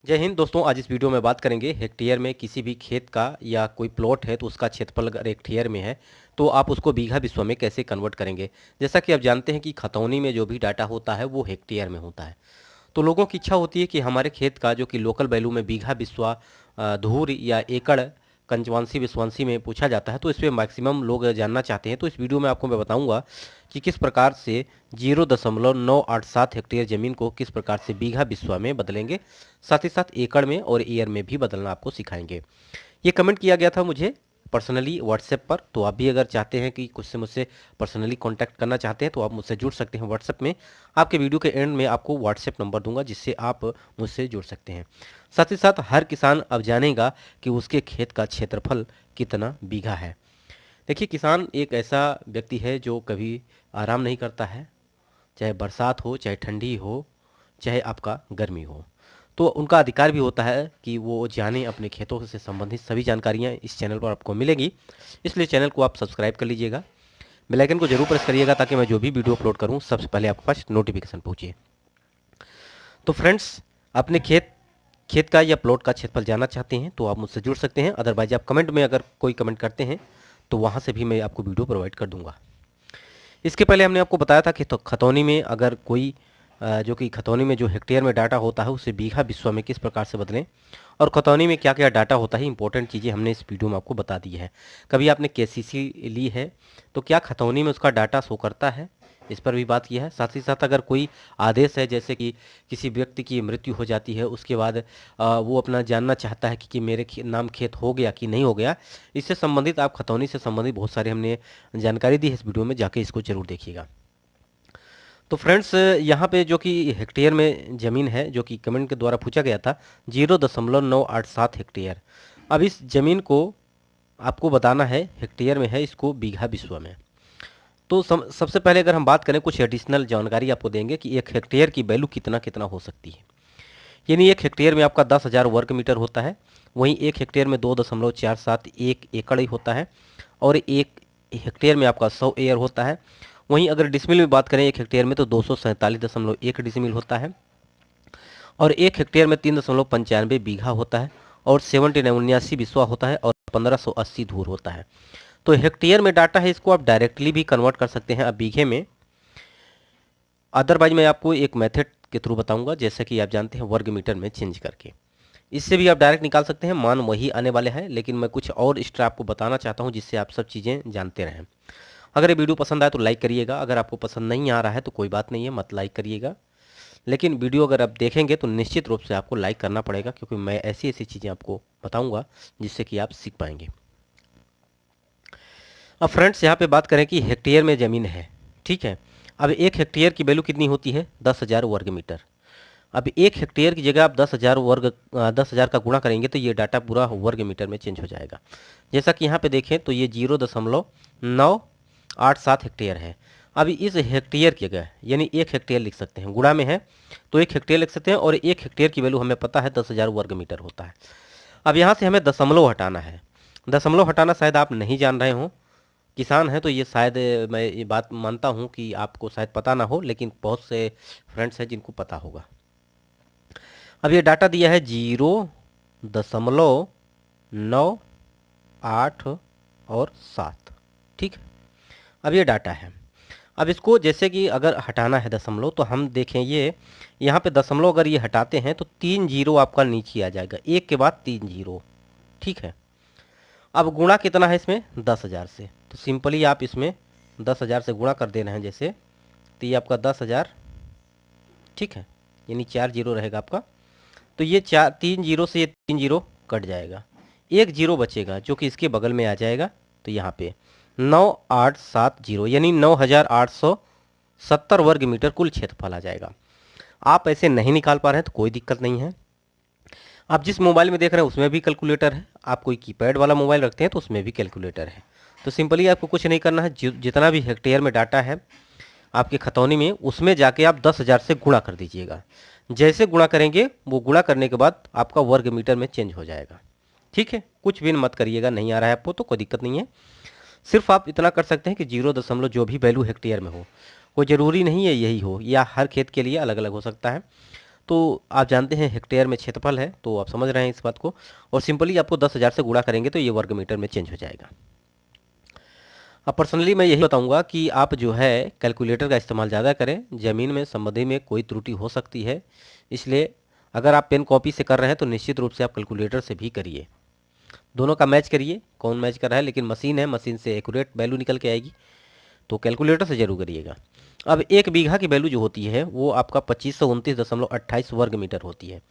जय हिंद दोस्तों। आज इस वीडियो में बात करेंगे हेक्टेयर में किसी भी खेत का या कोई प्लॉट है तो उसका क्षेत्रफल अगर हेक्टेयर में है तो आप उसको बीघा बिस्वा में कैसे कन्वर्ट करेंगे। जैसा कि आप जानते हैं कि खतौनी में जो भी डाटा होता है वो हेक्टेयर में होता है। तो लोगों की इच्छा होती है कि हमारे खेत का जो कि लोकल वैल्यू में बीघा बिस्वा धूर या एकड़ कंचवांशी विश्वांशी में पूछा जाता है, तो इस पे मैक्सिमम लोग जानना चाहते हैं। तो इस वीडियो में आपको मैं बताऊंगा कि किस प्रकार से 0.987 हेक्टेयर ज़मीन को किस प्रकार से बीघा बिस्वा में बदलेंगे, साथ ही साथ एकड़ में और ईयर में भी बदलना आपको सिखाएंगे। ये कमेंट किया गया था मुझे पर्सनली व्हाट्सएप पर, तो आप भी अगर चाहते हैं कि कुछ से मुझसे पर्सनली कांटेक्ट करना चाहते हैं तो आप मुझसे जुड़ सकते हैं व्हाट्सएप में। आपके वीडियो के एंड में आपको व्हाट्सएप नंबर दूंगा जिससे आप मुझसे जुड़ सकते हैं। साथ ही साथ हर किसान अब जानेगा कि उसके खेत का क्षेत्रफल कितना बीघा है। देखिए, किसान एक ऐसा व्यक्ति है जो कभी आराम नहीं करता है, चाहे बरसात हो, चाहे ठंडी हो, चाहे आपका गर्मी हो। तो उनका अधिकार भी होता है कि वो जाने अपने खेतों से संबंधित सभी जानकारियाँ इस चैनल पर आपको मिलेगी। इसलिए चैनल को आप सब्सक्राइब कर लीजिएगा, बेल आइकन को जरूर प्रेस करिएगा ताकि मैं जो भी वीडियो अपलोड करूँ सबसे पहले आपके पास नोटिफिकेशन पहुँचे। तो फ्रेंड्स, अपने खेत खेत का या प्लॉट का क्षेत्रफल जानना चाहते हैं तो आप मुझसे जुड़ सकते हैं। अदरवाइज आप कमेंट में अगर कोई कमेंट करते हैं तो वहाँ से भी मैं आपको वीडियो प्रोवाइड कर दूंगा। इसके पहले हमने आपको बताया था कि तो खतौनी में अगर कोई जो कि खतौनी में जो हेक्टेयर में डाटा होता है उसे बीघा बिस्वा में किस प्रकार से बदलें, और खतौनी में क्या क्या डाटा होता है, इंपॉर्टेंट चीज़ें हमने इस वीडियो में आपको बता दी है। कभी आपने केसीसी ली है तो क्या खतौनी में उसका डाटा शो करता है, इस पर भी बात की है। साथ ही साथ अगर कोई आदेश है, जैसे कि किसी व्यक्ति की मृत्यु हो जाती है, उसके बाद वो अपना जानना चाहता है कि मेरे नाम खेत हो गया कि नहीं हो गया, इससे संबंधित आप खतौनी से संबंधित बहुत सारे हमने जानकारी दी है इस वीडियो में, जाके इसको जरूर देखिएगा। तो फ्रेंड्स, यहाँ पे जो कि हेक्टेयर में ज़मीन है जो कि कमेंट के द्वारा पूछा गया था 0.987 हेक्टेयर। अब इस ज़मीन को आपको बताना है हेक्टेयर में है, इसको बीघा बिस्वा में। तो सबसे पहले अगर हम बात करें, कुछ एडिशनल जानकारी आपको देंगे कि एक हेक्टेयर की वैल्यू कितना कितना हो सकती है। यानी एक हेक्टेयर में आपका 10,000 वर्ग मीटर होता है, वहीं एक हेक्टेयर में 2.471 एकड़ ही होता है, और एक हेक्टेयर में आपका 100 एयर होता है। वहीं अगर डिसमिल में बात करें एक हेक्टेयर में तो 247.1 डिसमिल होता है, और एक हेक्टेयर में 3.95 बीघा होता है, और 79 बिस्वा होता है, और 1580 धूर होता है। तो हेक्टेयर में डाटा है, इसको आप डायरेक्टली भी कन्वर्ट कर सकते हैं अब बीघे में। अदरवाइज मैं आपको एक मेथड के थ्रू बताऊंगा, जैसे कि आप जानते हैं वर्ग मीटर में चेंज करके, इससे भी आप डायरेक्ट निकाल सकते हैं। मान वही आने वाले हैं, लेकिन मैं कुछ और एक्स्ट्रा आपको बताना चाहता हूं जिससे आप सब चीज़ें जानते रहें। अगर ये वीडियो पसंद आए तो लाइक करिएगा, अगर आपको पसंद नहीं आ रहा है तो कोई बात नहीं है, मत लाइक करिएगा। लेकिन वीडियो अगर आप देखेंगे तो निश्चित रूप से आपको लाइक करना पड़ेगा, क्योंकि मैं ऐसी ऐसी चीज़ें आपको बताऊंगा जिससे कि आप सीख पाएंगे। अब फ्रेंड्स, यहाँ पे बात करें कि हेक्टेयर में ज़मीन है, ठीक है। अब एक हेक्टेयर की वैल्यू कितनी होती है, 10,000 वर्ग मीटर। अब एक हेक्टेयर की जगह आप 10,000 का गुणा करेंगे तो ये डाटा पूरा वर्ग मीटर में चेंज हो जाएगा। जैसा कि यहाँ पे देखें तो ये 0.987 हेक्टेयर है। अब इस हेक्टेयर की जगह यानी एक हेक्टेयर लिख सकते हैं, गुणा में है तो एक हेक्टेयर लिख सकते हैं, और एक हेक्टेयर की वैल्यू हमें पता है 10,000 वर्ग मीटर होता है। अब यहाँ से हमें दशमलव हटाना है। दशमलव हटाना शायद आप नहीं जान रहे हों, किसान है तो ये शायद मैं ये बात मानता हूँ कि आपको शायद पता ना हो, लेकिन बहुत से फ्रेंड्स हैं जिनको पता होगा। अब ये डाटा दिया है 0.987, ठीक है। अब ये डाटा है। अब इसको जैसे कि अगर हटाना है दशमलव, तो हम देखें ये यहाँ पे दशमलव अगर ये हटाते हैं तो 3 जीरो आपका नीचे आ जाएगा, एक के बाद 3 जीरो, ठीक है। अब गुणा कितना है इसमें, 10,000 से, तो सिंपली आप इसमें 10,000 से गुणा कर दे रहे हैं जैसे, तो ये आपका 10,000, ठीक है, यानी 4 जीरो रहेगा आपका। तो ये 3 जीरो से ये 3 जीरो कट जाएगा, एक जीरो बचेगा जो कि इसके बगल में आ जाएगा। तो यहाँ पे 9870 यानी 9,870 वर्ग मीटर कुल क्षेत्रफल आ जाएगा। आप ऐसे नहीं निकाल पा रहे हैं तो कोई दिक्कत नहीं है, आप जिस मोबाइल में देख रहे हैं उसमें भी कैलकुलेटर है, आप कोई कीपैड वाला मोबाइल रखते हैं तो उसमें भी कैलकुलेटर है। तो सिंपली आपको कुछ नहीं करना है, जितना भी हेक्टेयर में डाटा है आपके खतौनी में, उसमें जाके आप 10,000 से गुणा कर दीजिएगा। जैसे गुणा करेंगे वो गुणा करने के बाद आपका वर्ग मीटर में चेंज हो जाएगा, ठीक है। कुछ भी मत करिएगा, नहीं आ रहा है आपको तो कोई दिक्कत नहीं है। सिर्फ आप इतना कर सकते हैं कि 0 जो भी वैल्यू हेक्टेयर में हो, कोई ज़रूरी नहीं है यही हो, या हर खेत के लिए अलग अलग हो सकता है। तो आप जानते हैं हेक्टेयर में क्षेत्रफल है, तो आप समझ रहे हैं इस बात को। और सिंपली आपको 10,000 से गुणा करेंगे तो ये वर्ग मीटर में चेंज हो जाएगा। अब पर्सनली मैं यही बताऊंगा कि आप जो है कैलकुलेटर का इस्तेमाल ज़्यादा करें। ज़मीन में संबंधी में कोई त्रुटि हो सकती है, इसलिए अगर आप पेन कॉपी से कर रहे हैं तो निश्चित रूप से आप कैलकुलेटर से भी करिए। दोनों का मैच करिए, कौन मैच कर रहा है, लेकिन मशीन है, मशीन से एक्यूरेट वैल्यू निकल के आएगी, तो कैलकुलेटर से जरूर करिएगा। अब 1 बीघा की वैल्यू जो होती है वो आपका 2529.28 वर्ग मीटर होती है।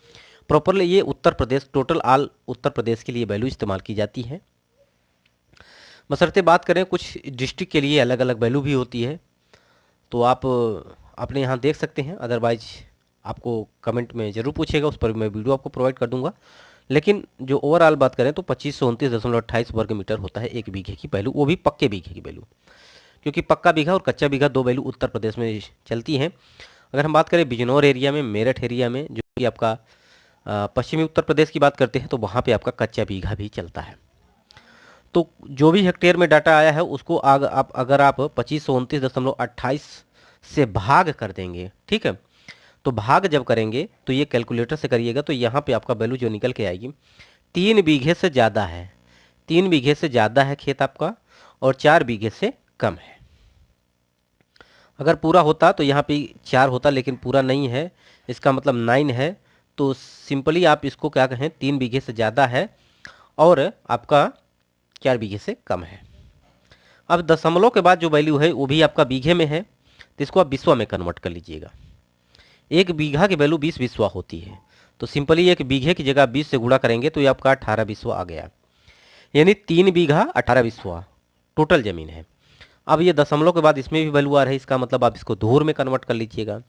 प्रॉपरली ये उत्तर प्रदेश, टोटल ऑल उत्तर प्रदेश के लिए वैल्यू इस्तेमाल की जाती है। बशर्ते बात करें कुछ डिस्ट्रिक्ट के लिए अलग अलग वैल्यू भी होती है, तो आप अपने यहाँ देख सकते हैं। अदरवाइज आपको कमेंट में ज़रूर पूछेगा, उस पर मैं वीडियो आपको प्रोवाइड कर दूंगा। लेकिन जो ओवरऑल बात करें तो 2529.28 वर्ग मीटर होता है 1 बीघे की वैल्यू, वो भी पक्के बीघे की वैल्यू, क्योंकि पक्का बीघा और कच्चा बीघा दो वैल्यू उत्तर प्रदेश में चलती हैं। अगर हम बात करें बिजनौर एरिया में, मेरठ एरिया में, जो कि आपका पश्चिमी उत्तर प्रदेश की बात करते हैं, तो वहाँ पे आपका कच्चा बीघा भी चलता है। तो जो भी हेक्टेयर में डाटा आया है उसको अगर आप 2529.28 से भाग कर देंगे, ठीक है, तो भाग जब करेंगे तो ये कैलकुलेटर से करिएगा, तो यहाँ पे आपका वैल्यू जो निकल के आएगी 3 बीघे से ज़्यादा है। 3 बीघे से ज़्यादा है खेत आपका और 4 बीघे से कम है। अगर पूरा होता तो यहाँ पे 4 होता, लेकिन पूरा नहीं है, इसका मतलब 9 है। तो सिंपली आप इसको क्या कहें, 3 बीघे से ज़्यादा है और आपका 4 बीघे से कम है। अब दशमलव के बाद जो वैल्यू है वो भी आपका बीघे में है, तो इसको आप बिस्वा में कन्वर्ट कर लीजिएगा। 1 बीघा की वैल्यू 20 बिस्वा होती है, तो सिंपली 1 बीघे की जगह 20 से गुणा करेंगे तो ये आपका 18 बिस्वा आ गया। यानी 3 बीघा 18 बिस्वा टोटल जमीन है। अब ये दशमलव के बाद इसमें भी वैल्यू आ रहा है, इसका मतलब आप इसको धूर में कन्वर्ट कर लीजिएगा।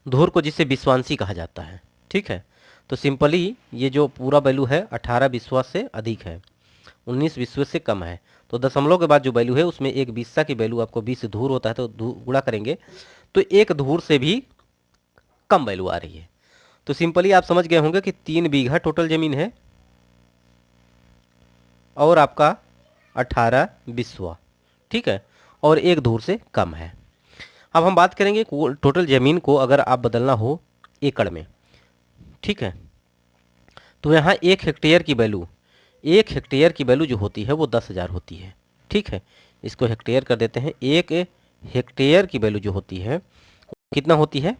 धूर को जिससे विश्वांशी कहा जाता है, ठीक है। तो सिंपली ये जो पूरा वैल्यू है 18 बिस्वा से अधिक है, 19 बिस्वे से कम है। तो दशमलव के बाद जो वैल्यू है उसमें 1 बिस्सा की वैल्यू आपको 20 धूर होता है, तो गुणा करेंगे तो 1 धूर से भी कम वैल्यू आ रही है। तो सिंपली आप समझ गए होंगे कि 3 बीघा टोटल जमीन है और आपका 18 बिस्वा, ठीक है, और 1 धूर से कम है। अब हम बात करेंगे टोटल ज़मीन को अगर आप बदलना हो एकड़ में, ठीक है, तो यहाँ 1 हेक्टेयर की वैल्यू जो होती है वो 10,000 होती है, ठीक है। इसको हेक्टेयर कर देते हैं। 1 हेक्टेयर की वैल्यू जो होती है कितना होती है,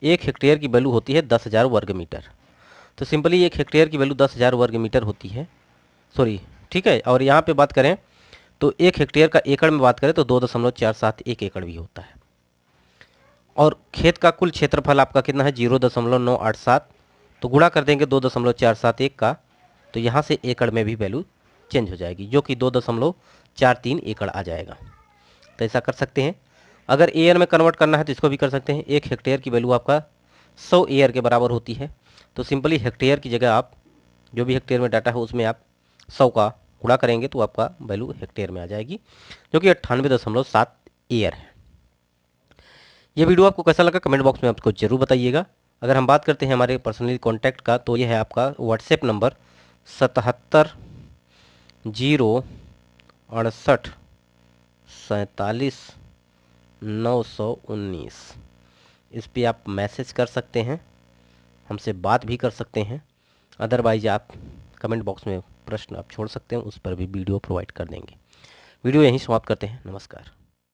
1 हेक्टेयर की वैल्यू होती है 10,000 वर्ग मीटर। तो सिंपली 1 हेक्टेयर की वैल्यू 10,000 वर्ग मीटर होती है, सॉरी, ठीक है। और यहाँ पे बात करें तो 1 हेक्टेयर का एकड़ में बात करें तो 2.471 एकड़ भी होता है। और खेत का कुल क्षेत्रफल आपका कितना है, 0.987, तो गुणा कर देंगे 2.471 का, तो यहाँ से एकड़ में भी वैल्यू चेंज हो जाएगी, जो कि 2.43 एकड़ आ जाएगा। तो ऐसा कर सकते हैं। अगर एयर में कन्वर्ट करना है तो इसको भी कर सकते हैं। 1 हेक्टेयर की वैल्यू आपका 100 एयर के बराबर होती है, तो सिंपली हेक्टेयर की जगह आप जो भी हेक्टेयर में डाटा है उसमें आप 100 का गुणा करेंगे तो आपका वैल्यू हेक्टेयर में आ जाएगी, जो कि 98.7 एयर है। ये वीडियो आपको कैसा लगा कमेंट बॉक्स में आपको जरूर बताइएगा। अगर हम बात करते हैं हमारे पर्सनली कॉन्टैक्ट का, तो ये है आपका व्हाट्सएप नंबर 77 068 47 919। इस पर आप मैसेज कर सकते हैं, हमसे बात भी कर सकते हैं। अदरवाइज आप कमेंट बॉक्स में प्रश्न आप छोड़ सकते हैं, उस पर भी वीडियो प्रोवाइड कर देंगे। वीडियो यहीं समाप्त करते हैं। नमस्कार।